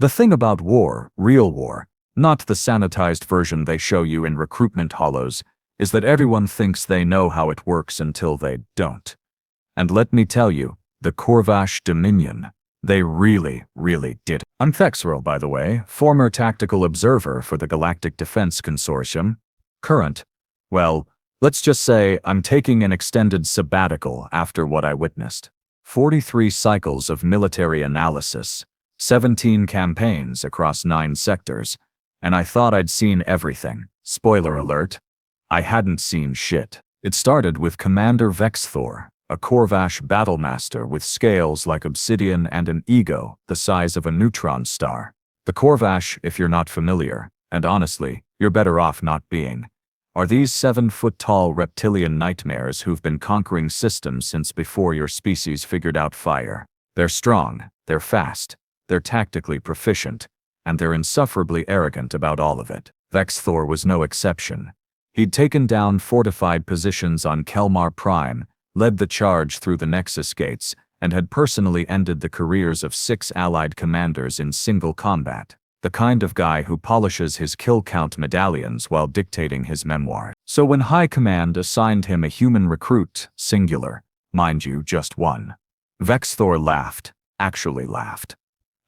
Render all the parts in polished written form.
The thing about war, real war, not the sanitized version they show you in recruitment holos, is that everyone thinks they know how it works until they don't. And let me tell you, the Korvash Dominion, they really did. I'm Thex'ral, by the way, former tactical observer for the Galactic Defense Consortium. Current, well, let's just say I'm taking an extended sabbatical after what I witnessed. 43 cycles of military analysis, 17 campaigns across 9 sectors, and I thought I'd seen everything. Spoiler alert, I hadn't seen shit. It started with Commander Vex'thor, a Korvash battlemaster with scales like obsidian and an ego the size of a neutron star. The Korvash, if you're not familiar, and honestly, you're better off not being, are these 7-foot-tall reptilian nightmares who've been conquering systems since before your species figured out fire. They're strong, they're fast, they're tactically proficient, and they're insufferably arrogant about all of it. Vex'thor was no exception. He'd taken down fortified positions on Kelmar Prime, led the charge through the Nexus gates, and had personally ended the careers of 6 allied commanders in single combat. The kind of guy who polishes his kill count medallions while dictating his memoir. So when High Command assigned him a human recruit, singular, mind you, just one, Vex'thor laughed, actually laughed.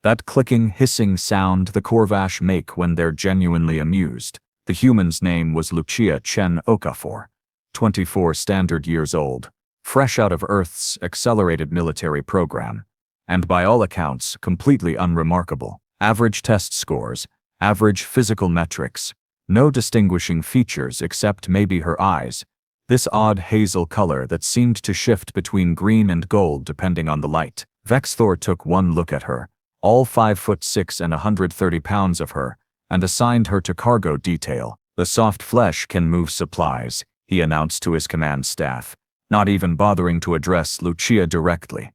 That clicking, hissing sound the Korvash make when they're genuinely amused. The human's name was Lucia Chen-Okafor, 24 standard years old, fresh out of Earth's accelerated military program, and by all accounts completely unremarkable. Average test scores, average physical metrics, no distinguishing features except maybe her eyes, this odd hazel color that seemed to shift between green and gold depending on the light. Vex'thor took one look at her, all 5'6" and 130 pounds of her, and assigned her to cargo detail. The soft flesh can move supplies, he announced to his command staff, not even bothering to address Lucia directly.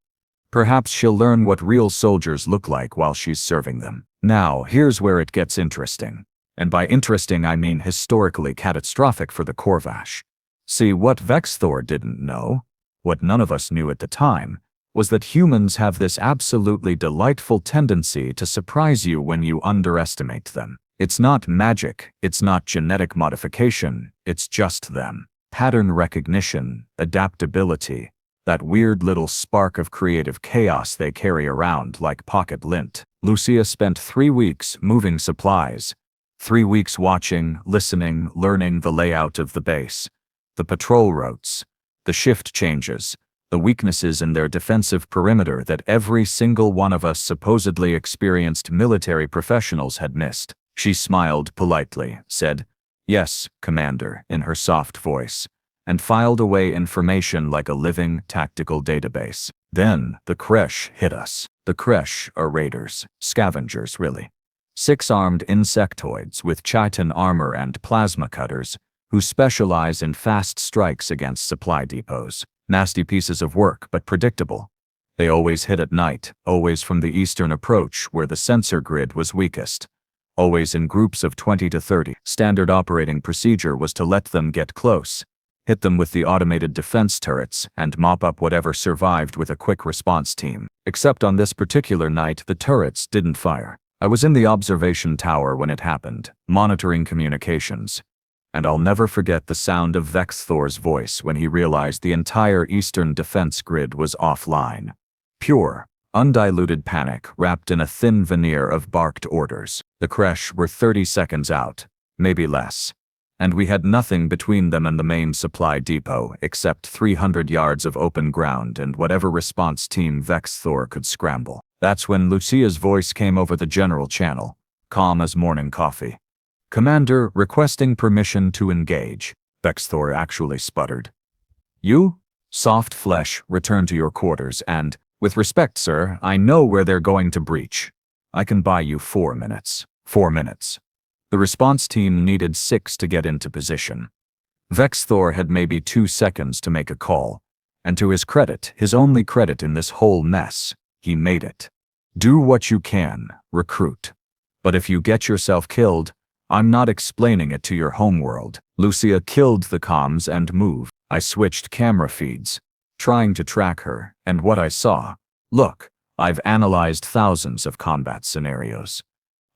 Perhaps she'll learn what real soldiers look like while she's serving them. Now, here's where it gets interesting. And by interesting I mean historically catastrophic for the Korvash. See, what Vex'thor didn't know, what none of us knew at the time, was that humans have this absolutely delightful tendency to surprise you when you underestimate them. It's not magic, it's not genetic modification, it's just them. Pattern recognition, adaptability, that weird little spark of creative chaos they carry around like pocket lint. Lucia spent 3 weeks moving supplies, 3 weeks watching, listening, learning the layout of the base, the patrol routes, the shift changes, the weaknesses in their defensive perimeter that every single one of us supposedly experienced military professionals had missed. She smiled politely, said, "Yes, Commander," in her soft voice, and filed away information like a living, tactical database. Then, the Qresh hit us. The Qresh are raiders, scavengers really. 6-armed insectoids with chitin armor and plasma cutters, who specialize in fast strikes against supply depots. Nasty pieces of work, but predictable. They always hit at night, always from the eastern approach where the sensor grid was weakest. Always in groups of 20 to 30. Standard operating procedure was to let them get close, hit them with the automated defense turrets, and mop up whatever survived with a quick response team. Except on this particular night, the turrets didn't fire. I was in the observation tower when it happened, monitoring communications. And I'll never forget the sound of Vex'thor's voice when he realized the entire eastern defense grid was offline. Pure, undiluted panic wrapped in a thin veneer of barked orders. The Qresh were 30 seconds out, maybe less. And we had nothing between them and the main supply depot except 300 yards of open ground and whatever response team Vex'thor could scramble. That's when Lucia's voice came over the general channel, calm as morning coffee. "Commander, requesting permission to engage," Vex'thor actually sputtered. "You? Soft flesh, return to your quarters and, with respect, sir, I know where they're going to breach. I can buy you 4 minutes." 4 minutes. The response team needed 6 to get into position. Vex'thor had maybe 2 seconds to make a call, and to his credit, his only credit in this whole mess, he made it. Do what you can, recruit. But if you get yourself killed, I'm not explaining it to your homeworld. Lucia killed the comms and moved. I switched camera feeds, trying to track her, and what I saw. Look, I've analyzed thousands of combat scenarios.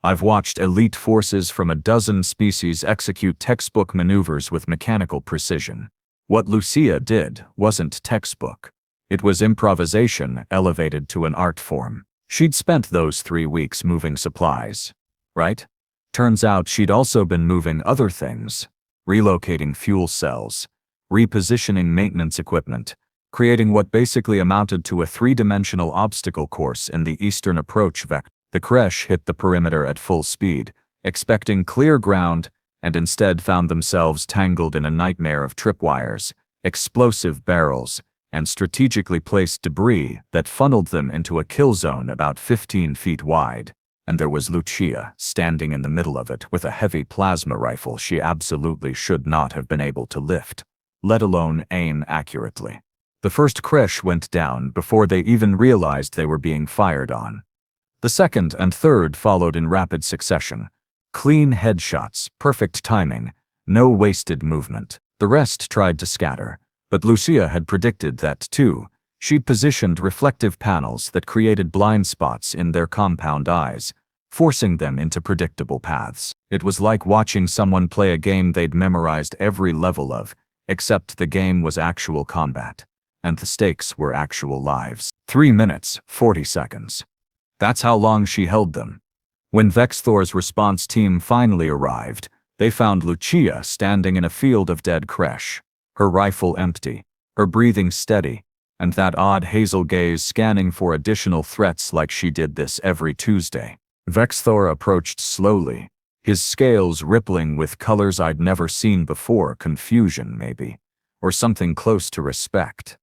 I've watched elite forces from a dozen species execute textbook maneuvers with mechanical precision. What Lucia did wasn't textbook. It was improvisation elevated to an art form. She'd spent those 3 weeks moving supplies, right? Turns out she'd also been moving other things, relocating fuel cells, repositioning maintenance equipment, creating what basically amounted to a 3-dimensional obstacle course in the eastern approach vector. The Qresh hit the perimeter at full speed, expecting clear ground, and instead found themselves tangled in a nightmare of tripwires, explosive barrels, and strategically placed debris that funneled them into a kill zone about 15 feet wide. And there was Lucia standing in the middle of it with a heavy plasma rifle she absolutely should not have been able to lift, let alone aim accurately. The first Qresh went down before they even realized they were being fired on. The second and third followed in rapid succession. Clean headshots, perfect timing, no wasted movement. The rest tried to scatter, but Lucia had predicted that too. She'd positioned reflective panels that created blind spots in their compound eyes, forcing them into predictable paths. It was like watching someone play a game they'd memorized every level of, except the game was actual combat, and the stakes were actual lives. 3 minutes, 40 seconds. That's how long she held them. When Vex'thor's response team finally arrived, they found Lucia standing in a field of dead Qresh, her rifle empty, her breathing steady, and that odd hazel gaze scanning for additional threats like she did this every Tuesday. Vex'thor approached slowly, his scales rippling with colors I'd never seen before, confusion maybe, or something close to respect.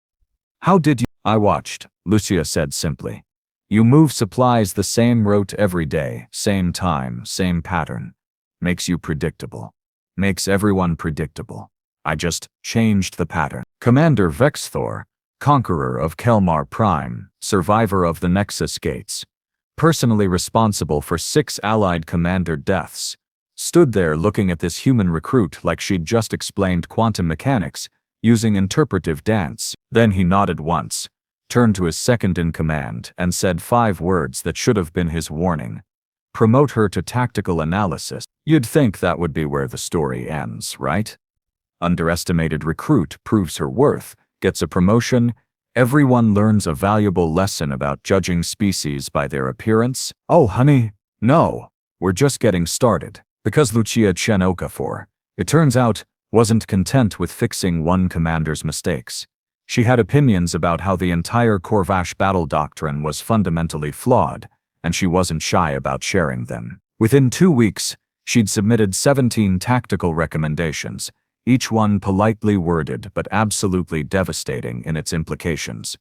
"How did you—" "I watched," Lucia said simply. "You move supplies the same route every day, same time, same pattern. Makes you predictable. Makes everyone predictable. I just changed the pattern." Commander Vex'thor, conqueror of Kelmar Prime, survivor of the Nexus Gates, personally responsible for 6 allied commander deaths, stood there looking at this human recruit like she'd just explained quantum mechanics using interpretive dance. Then he nodded once, turned to his second-in-command, and said 5 words that should have been his warning. "Promote her to tactical analysis." You'd think that would be where the story ends, right? Underestimated recruit proves her worth, gets a promotion, everyone learns a valuable lesson about judging species by their appearance. Oh honey, no, we're just getting started. Because Lucia Chen-Okafor, it turns out, wasn't content with fixing one commander's mistakes. She had opinions about how the entire Korvash battle doctrine was fundamentally flawed, and she wasn't shy about sharing them. Within 2 weeks, she'd submitted 17 tactical recommendations, each one politely worded but absolutely devastating in its implications.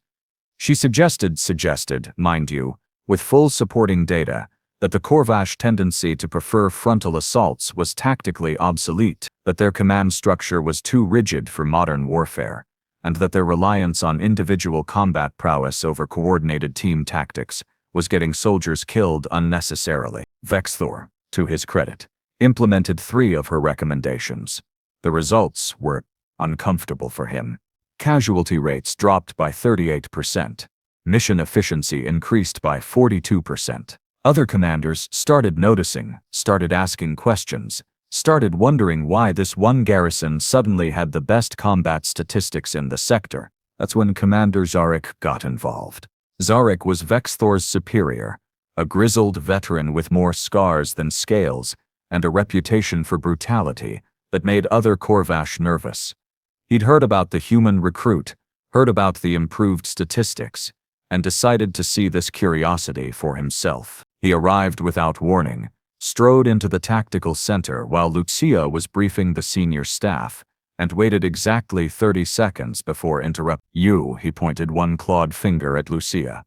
She suggested, mind you, with full supporting data, that the Korvash tendency to prefer frontal assaults was tactically obsolete, that their command structure was too rigid for modern warfare, and that their reliance on individual combat prowess over coordinated team tactics was getting soldiers killed unnecessarily. Vex'thor, to his credit, implemented 3 of her recommendations. The results were uncomfortable for him. Casualty rates dropped by 38%. Mission efficiency increased by 42%. Other commanders started noticing, started asking questions, started wondering why this one garrison suddenly had the best combat statistics in the sector. That's when Commander Zha'rik got involved. Zha'rik was Vex'thor's superior, a grizzled veteran with more scars than scales, and a reputation for brutality that made other Korvash nervous. He'd heard about the human recruit, heard about the improved statistics, and decided to see this curiosity for himself. He arrived without warning, strode into the tactical center while Lucia was briefing the senior staff, and waited exactly 30 seconds before interrupting. "You," he pointed one clawed finger at Lucia.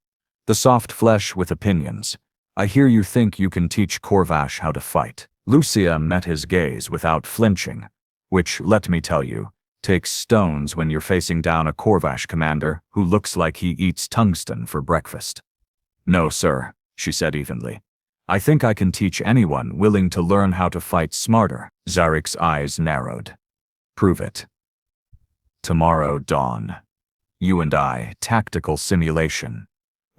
"The soft flesh with opinions. I hear you think you can teach Korvash how to fight." Lucia met his gaze without flinching, which, let me tell you, takes stones when you're facing down a Korvash commander who looks like he eats tungsten for breakfast. "No, sir," she said evenly. "I think I can teach anyone willing to learn how to fight smarter." Zha'rik's eyes narrowed. "Prove it." "Tomorrow dawn. You and I, tactical simulation.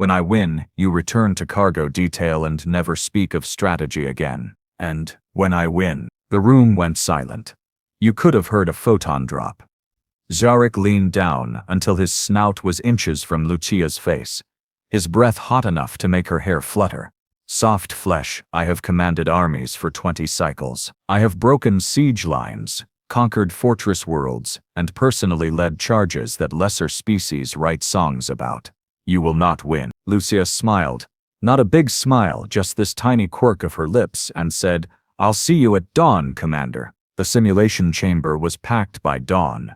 When I win, you return to cargo detail and never speak of strategy again. And when I win, the room went silent. You could have heard a photon drop. Zha'rik leaned down until his snout was inches from Lucia's face, his breath hot enough to make her hair flutter. Soft flesh, I have commanded armies for 20 cycles. I have broken siege lines, conquered fortress worlds, and personally led charges that lesser species write songs about. You will not win. Lucia smiled. Not a big smile, just this tiny quirk of her lips, and said, I'll see you at dawn, Commander. The simulation chamber was packed by dawn.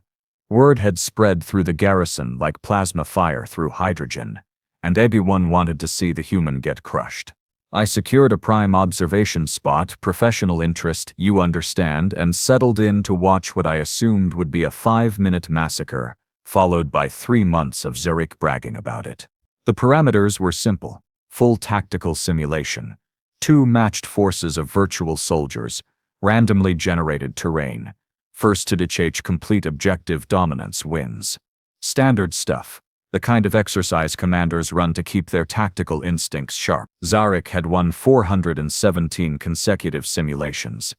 Word had spread through the garrison like plasma fire through hydrogen, and everyone wanted to see the human get crushed. I secured a prime observation spot, professional interest, you understand, and settled in to watch what I assumed would be a 5-minute massacre, followed by 3 months of Zha'rik bragging about it. The parameters were simple. Full tactical simulation. 2 matched forces of virtual soldiers, randomly generated terrain. First to achieve complete objective dominance wins. Standard stuff. The kind of exercise commanders run to keep their tactical instincts sharp. Zha'rik had won 417 consecutive simulations.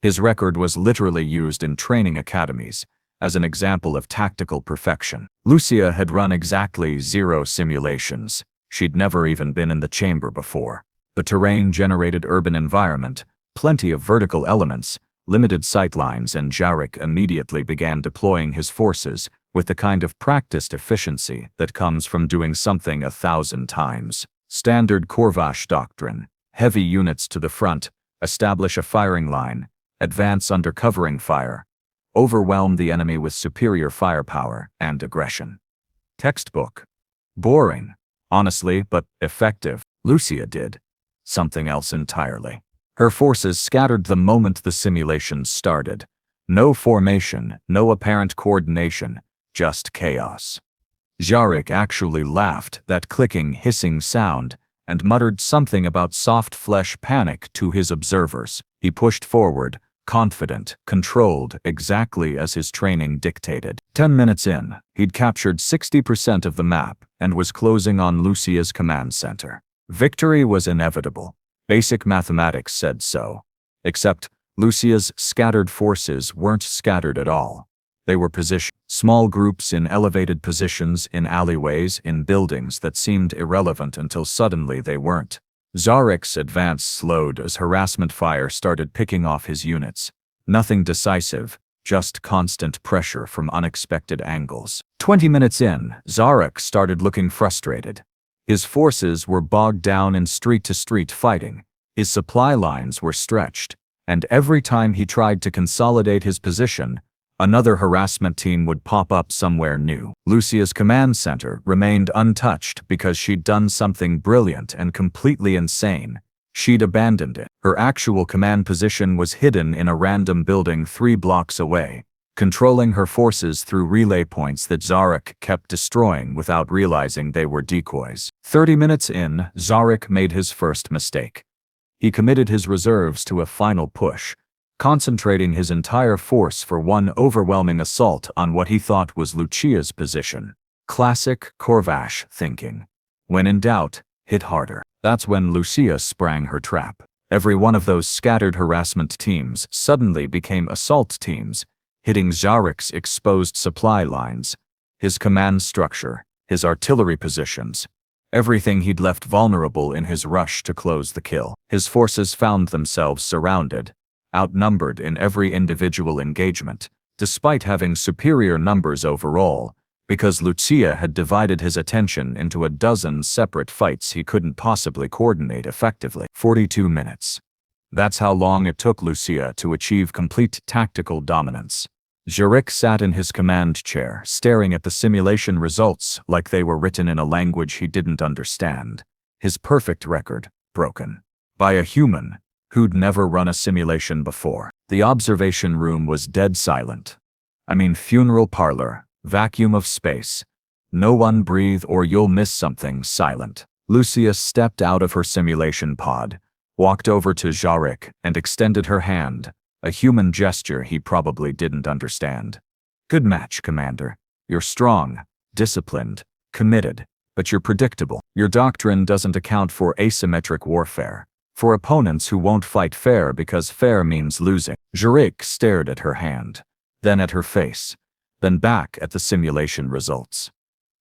His record was literally used in training academies as an example of tactical perfection. Lucia had run exactly 0 simulations. She'd never even been in the chamber before. The terrain-generated urban environment, plenty of vertical elements, limited sightlines, and Zha'rik immediately began deploying his forces with the kind of practiced efficiency that comes from doing something 1,000 times. Standard Korvash doctrine. Heavy units to the front, establish a firing line, advance under covering fire, overwhelm the enemy with superior firepower and aggression. Textbook. Boring, honestly, but effective. Lucia did something else entirely. Her forces scattered the moment the simulation started. No formation, no apparent coordination, just chaos. Zha'rik actually laughed, that clicking, hissing sound, and muttered something about soft flesh panic to his observers. He pushed forward, confident, controlled, exactly as his training dictated. 10 minutes in, he'd captured 60% of the map and was closing on Lucia's command center. Victory was inevitable. Basic mathematics said so. Except, Lucia's scattered forces weren't scattered at all. They were positioned, small groups in elevated positions, in alleyways, in buildings that seemed irrelevant until suddenly they weren't. Zha'rik's advance slowed as harassment fire started picking off his units. Nothing decisive, just constant pressure from unexpected angles. 20 minutes in, Zha'rik started looking frustrated. His forces were bogged down in street-to-street fighting. His supply lines were stretched, and every time he tried to consolidate his position, another harassment team would pop up somewhere new. Lucia's command center remained untouched because she'd done something brilliant and completely insane. She'd abandoned it. Her actual command position was hidden in a random building 3 blocks away, controlling her forces through relay points that Zha'rik kept destroying without realizing they were decoys. 30 minutes in, Zha'rik made his first mistake. He committed his reserves to a final push, concentrating his entire force for one overwhelming assault on what he thought was Lucia's position. Classic Korvash thinking. When in doubt, hit harder. That's when Lucia sprang her trap. Every one of those scattered harassment teams suddenly became assault teams, hitting Zha'rik's exposed supply lines, his command structure, his artillery positions, everything he'd left vulnerable in his rush to close the kill. His forces found themselves surrounded, outnumbered in every individual engagement, despite having superior numbers overall, because Lucia had divided his attention into a dozen separate fights he couldn't possibly coordinate effectively. 42 minutes. That's how long it took Lucia to achieve complete tactical dominance. Zha'rik sat in his command chair, staring at the simulation results like they were written in a language he didn't understand. His perfect record, broken. By a human who'd never run a simulation before. The observation room was dead silent. I mean, funeral parlor, vacuum of space. No one breathe or you'll miss something. Silent. Lucia stepped out of her simulation pod, walked over to Zha'rik, and extended her hand, a human gesture he probably didn't understand. Good match, Commander. You're strong, disciplined, committed, but you're predictable. Your doctrine doesn't account for asymmetric warfare, for opponents who won't fight fair because fair means losing. Zha'rik stared at her hand, then at her face, then back at the simulation results.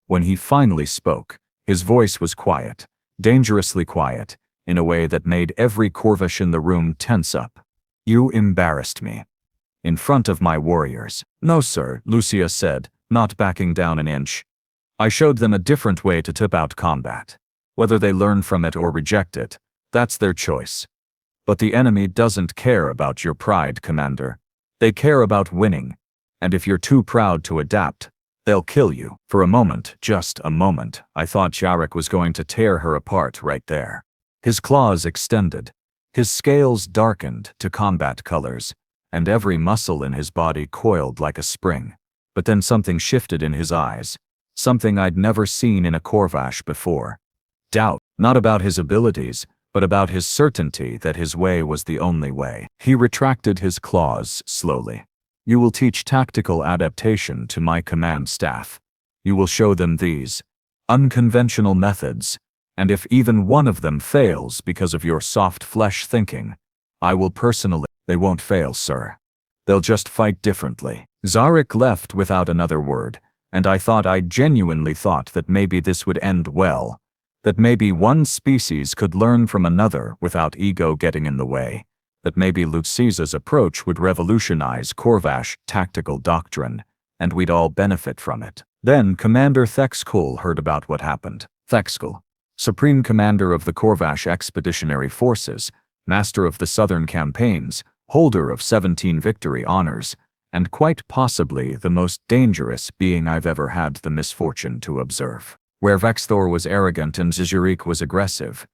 When he finally spoke, his voice was quiet, dangerously quiet, in a way that made every Korvash in the room tense up. You embarrassed me. In front of my warriors. No, sir, Lucia said, not backing down an inch. I showed them a different way to tip out combat. Whether they learn from it or reject it, that's their choice. But the enemy doesn't care about your pride, Commander. They care about winning. And if you're too proud to adapt, they'll kill you. For a moment, just a moment, I thought Zha'rik was going to tear her apart right there. His claws extended. His scales darkened to combat colors, and every muscle in his body coiled like a spring. But then something shifted in his eyes, something I'd never seen in a Korvash before. Doubt, not about his abilities, but about his certainty that his way was the only way. He retracted his claws slowly. You will teach tactical adaptation to my command staff. You will show them these unconventional methods, and if even one of them fails because of your soft flesh thinking, I will personally. They won't fail, sir. They'll just fight differently. Zha'rik left without another word, and I genuinely thought that maybe this would end well, that maybe one species could learn from another without ego getting in the way, that maybe Lucia's approach would revolutionize Korvash tactical doctrine, and we'd all benefit from it. Then Commander Thex'kul heard about what happened. Thex'kul, Supreme Commander of the Korvash Expeditionary Forces, Master of the Southern Campaigns, holder of 17 victory honors, and quite possibly the most dangerous being I've ever had the misfortune to observe. Where Vex'thor was arrogant and Zha'rik was aggressive,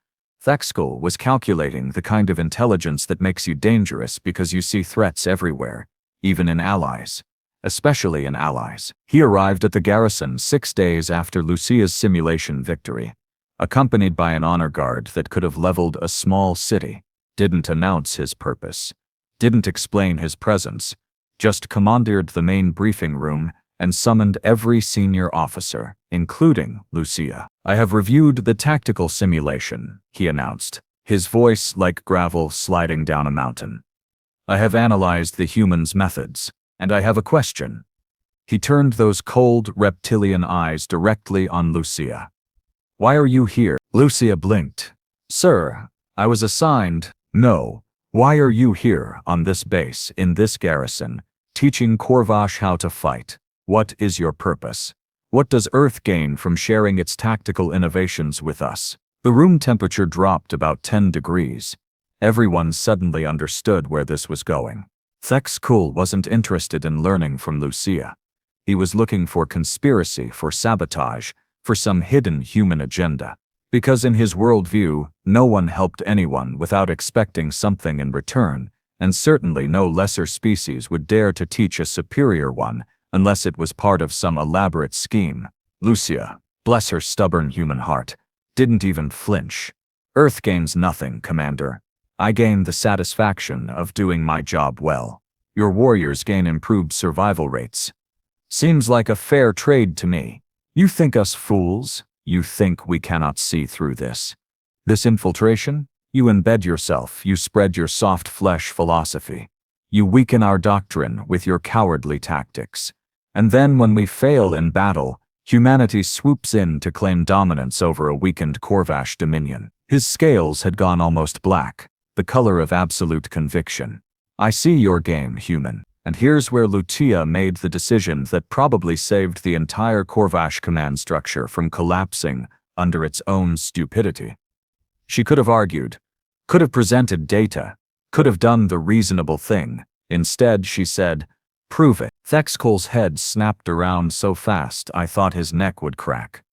Thex'kul was calculating the kind of intelligence that makes you dangerous because you see threats everywhere, even in allies. Especially in allies. He arrived at the garrison 6 days after Lucia's simulation victory, accompanied by an honor guard that could have leveled a small city, didn't announce his purpose, didn't explain his presence, just commandeered the main briefing room and summoned every senior officer, including Lucia. I have reviewed the tactical simulation, he announced, his voice like gravel sliding down a mountain. I have analyzed the humans' methods, and I have a question. He turned those cold, reptilian eyes directly on Lucia. Why are you here? Lucia blinked. Sir, I was assigned. No. Why are you here, on this base, in this garrison, teaching Korvash how to fight? What is your purpose? What does Earth gain from sharing its tactical innovations with us? The room temperature dropped about 10 degrees. Everyone suddenly understood where this was going. Thex'kul wasn't interested in learning from Lucia. He was looking for conspiracy, for sabotage, for some hidden human agenda. Because in his worldview, no one helped anyone without expecting something in return, and certainly no lesser species would dare to teach a superior one unless it was part of some elaborate scheme. Lucia, bless her stubborn human heart, didn't even flinch. Earth gains nothing, Commander. I gain the satisfaction of doing my job well. Your warriors gain improved survival rates. Seems like a fair trade to me. You think us fools? You think we cannot see through this? This infiltration? You embed yourself, you spread your soft flesh philosophy. You weaken our doctrine with your cowardly tactics. And then when we fail in battle, humanity swoops in to claim dominance over a weakened Korvash Dominion. His scales had gone almost black, the color of absolute conviction. I see your game, human. And here's where Lucia made the decision that probably saved the entire Korvash command structure from collapsing under its own stupidity. She could have argued, could have presented data, could have done the reasonable thing. Instead, she said, prove it. Thex'kul's head snapped around so fast I thought his neck would crack.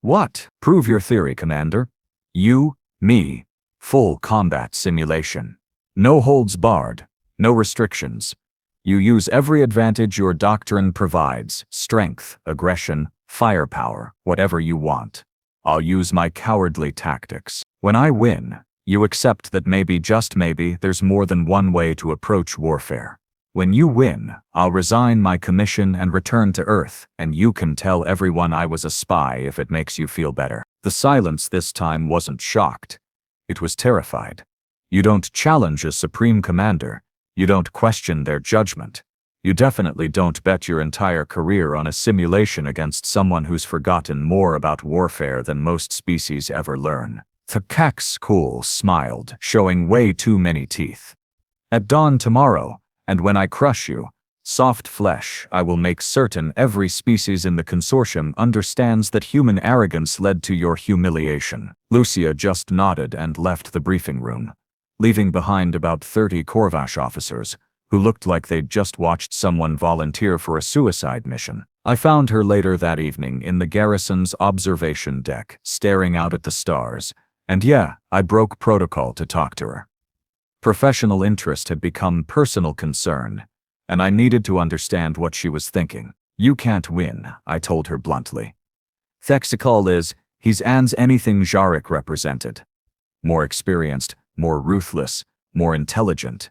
What? Prove your theory, Commander. You, me, full combat simulation. No holds barred, no restrictions. You use every advantage your doctrine provides, strength, aggression, firepower, whatever you want. I'll use my cowardly tactics. When I win, you accept that maybe, just maybe, there's more than one way to approach warfare. When you win, I'll resign my commission and return to Earth, and you can tell everyone I was a spy if it makes you feel better." The silence this time wasn't shocked. It was terrified. You don't challenge a supreme commander. You don't question their judgment. You definitely don't bet your entire career on a simulation against someone who's forgotten more about warfare than most species ever learn. Thex'kul smiled, showing way too many teeth. "At dawn tomorrow, and when I crush you, soft flesh, I will make certain every species in the consortium understands that human arrogance led to your humiliation." Lucia just nodded and left the briefing room, leaving behind about 30 Korvash officers, who looked like they'd just watched someone volunteer for a suicide mission. I found her later that evening in the garrison's observation deck, staring out at the stars, and yeah, I broke protocol to talk to her. Professional interest had become personal concern, and I needed to understand what she was thinking. "You can't win," I told her bluntly. "Thex'kul is, he's anything Zha'rik represented. More experienced, more ruthless, more intelligent.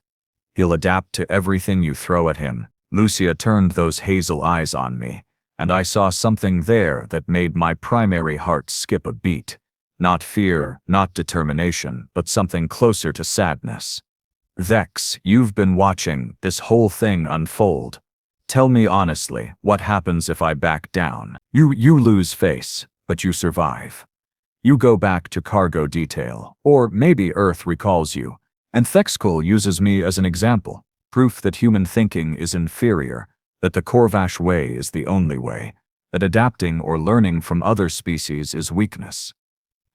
He'll adapt to everything you throw at him." Lucia turned those hazel eyes on me, and I saw something there that made my primary heart skip a beat. Not fear, not determination, but something closer to sadness. "Vex, you've been watching this whole thing unfold. Tell me honestly, what happens if I back down?" You lose face, but you survive. You go back to cargo detail, or maybe Earth recalls you. And Thex'kul uses me as an example, proof that human thinking is inferior, that the Korvash way is the only way, that adapting or learning from other species is weakness.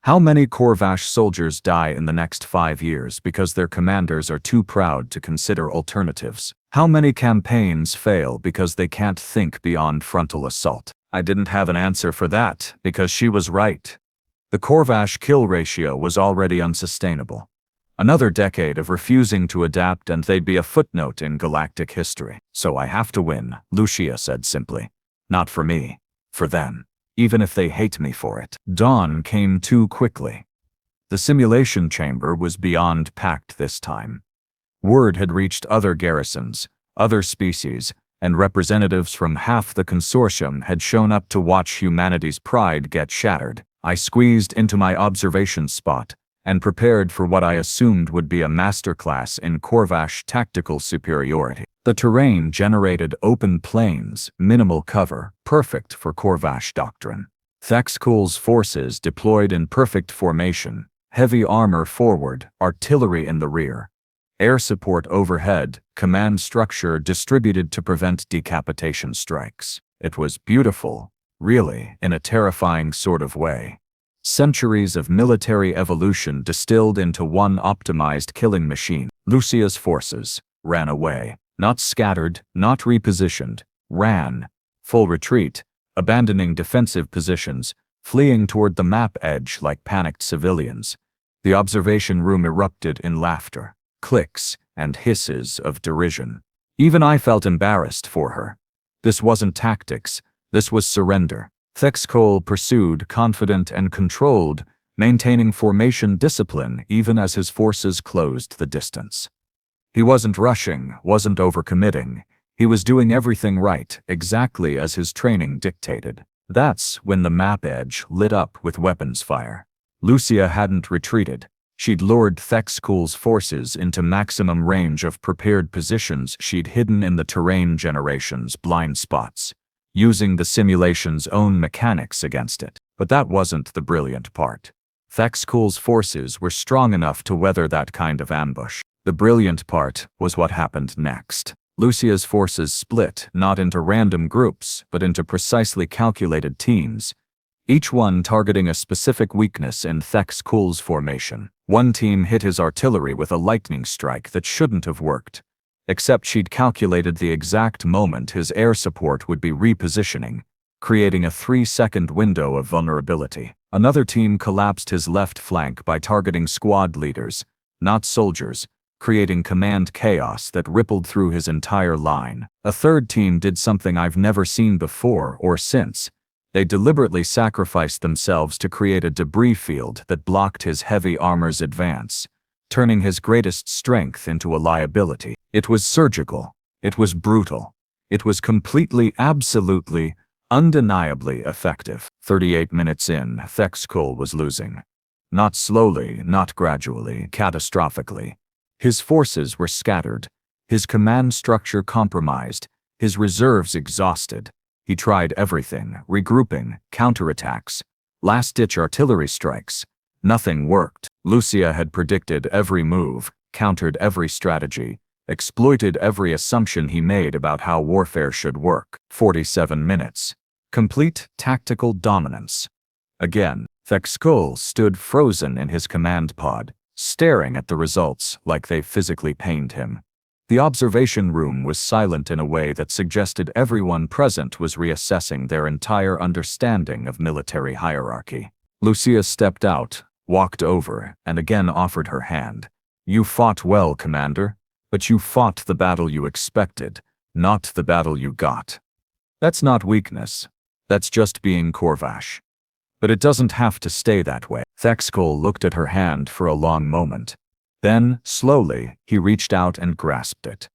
How many Korvash soldiers die in the next 5 years because their commanders are too proud to consider alternatives? How many campaigns fail because they can't think beyond frontal assault? I didn't have an answer for that, because she was right. The Korvash kill ratio was already unsustainable. Another decade of refusing to adapt and they'd be a footnote in galactic history. "So I have to win," Lucia said simply. "Not for me, for them. Even if they hate me for it." Dawn came too quickly. The simulation chamber was beyond packed this time. Word had reached other garrisons, other species, and representatives from half the consortium had shown up to watch humanity's pride get shattered. I squeezed into my observation spot and prepared for what I assumed would be a masterclass in Korvash tactical superiority. The terrain generated open plains, minimal cover, perfect for Korvash doctrine. Thex'kul's forces deployed in perfect formation, heavy armor forward, artillery in the rear. Air support overhead, command structure distributed to prevent decapitation strikes. It was beautiful, really, in a terrifying sort of way. Centuries of military evolution distilled into one optimized killing machine. Lucia's forces ran away. Not scattered, not repositioned. Ran. Full retreat, abandoning defensive positions, fleeing toward the map edge like panicked civilians. The observation room erupted in laughter, clicks, and hisses of derision. Even I felt embarrassed for her. This wasn't tactics, this was surrender. Thex'kul pursued, confident and controlled, maintaining formation discipline even as his forces closed the distance. He wasn't rushing, wasn't overcommitting. He was doing everything right, exactly as his training dictated. That's when the map edge lit up with weapons fire. Lucia hadn't retreated. She'd lured Thex'kul's forces into maximum range of prepared positions she'd hidden in the terrain generation's blind spots, using the simulation's own mechanics against it. But that wasn't the brilliant part. Thex'kul's forces were strong enough to weather that kind of ambush. The brilliant part was what happened next. Lucia's forces split not into random groups, but into precisely calculated teams, each one targeting a specific weakness in Thex'kul's formation. One team hit his artillery with a lightning strike that shouldn't have worked, except she'd calculated the exact moment his air support would be repositioning, creating a 3-second window of vulnerability. Another team collapsed his left flank by targeting squad leaders, not soldiers, creating command chaos that rippled through his entire line. A third team did something I've never seen before or since. They deliberately sacrificed themselves to create a debris field that blocked his heavy armor's advance, turning his greatest strength into a liability. It was surgical, It was brutal. It was completely, absolutely, undeniably effective. 38 minutes in, Thex'kul was losing. Not slowly, not gradually, catastrophically. His forces were scattered, his command structure compromised, his reserves exhausted. He tried everything, regrouping, counterattacks, last-ditch artillery strikes. Nothing worked. Lucia had predicted every move, countered every strategy, exploited every assumption he made about how warfare should work. 47 minutes. Complete tactical dominance. Again, Thex'kul stood frozen in his command pod, staring at the results like they physically pained him. The observation room was silent in a way that suggested everyone present was reassessing their entire understanding of military hierarchy. Lucia stepped out, walked over, and again offered her hand. "You fought well, Commander, but you fought the battle you expected, not the battle you got. That's not weakness. That's just being Korvash. But it doesn't have to stay that way." Thex'kul looked at her hand for a long moment. Then, slowly, he reached out and grasped it.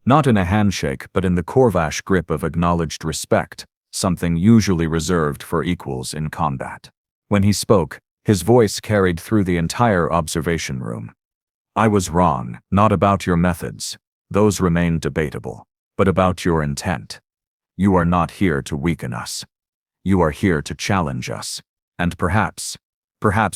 Not in a handshake, but in the Korvash grip of acknowledged respect, something usually reserved for equals in combat. When he spoke, his voice carried through the entire observation room. "I was wrong, not about your methods. Those remain debatable. But about your intent. You are not here to weaken us. You are here to challenge us. And perhaps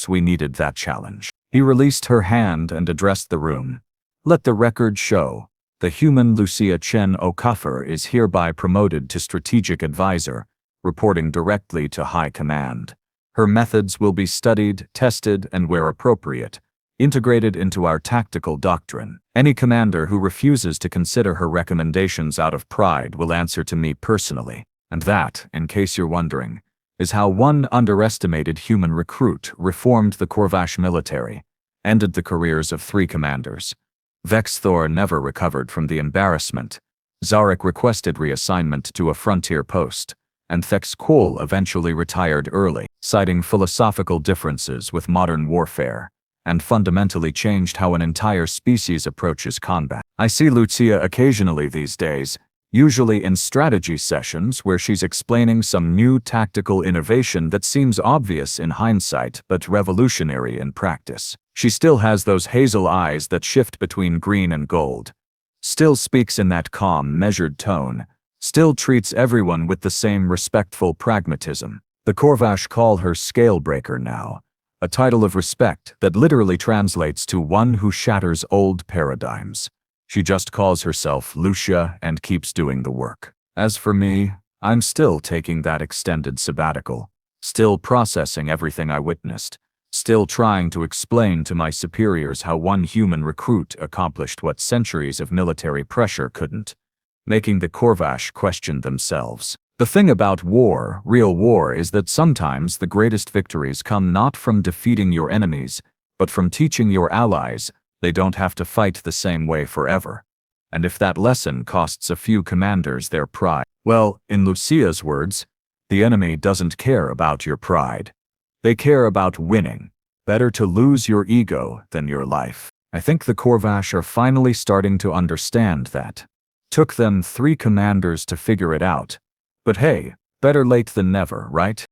we needed that challenge." He released her hand and addressed the room. "Let the record show. The human Lucia Chen-Okafor is hereby promoted to strategic advisor, reporting directly to high command. Her methods will be studied, tested, and where appropriate, integrated into our tactical doctrine. Any commander who refuses to consider her recommendations out of pride will answer to me personally. And that, in case you're wondering, is how one underestimated human recruit reformed the Korvash military, ended the careers of 3 commanders. Vex'thor never recovered from the embarrassment. Zha'rik requested reassignment to a frontier post, and Thex'kul eventually retired early, citing philosophical differences with modern warfare, and fundamentally changed how an entire species approaches combat. I see Lucia occasionally these days, usually in strategy sessions where she's explaining some new tactical innovation that seems obvious in hindsight but revolutionary in practice. She still has those hazel eyes that shift between green and gold, still speaks in that calm, measured tone, still treats everyone with the same respectful pragmatism. The Korvash call her Scalebreaker now, a title of respect that literally translates to one who shatters old paradigms. She just calls herself Lucia and keeps doing the work. As for me, I'm still taking that extended sabbatical, still processing everything I witnessed, still trying to explain to my superiors how one human recruit accomplished what centuries of military pressure couldn't, making the Korvash question themselves. The thing about war, real war, is that sometimes the greatest victories come not from defeating your enemies, but from teaching your allies they don't have to fight the same way forever. And if that lesson costs a few commanders their pride, well, in Lucia's words, the enemy doesn't care about your pride. They care about winning. Better to lose your ego than your life. I think the Korvash are finally starting to understand that. Took them 3 commanders to figure it out. But hey, better late than never, right?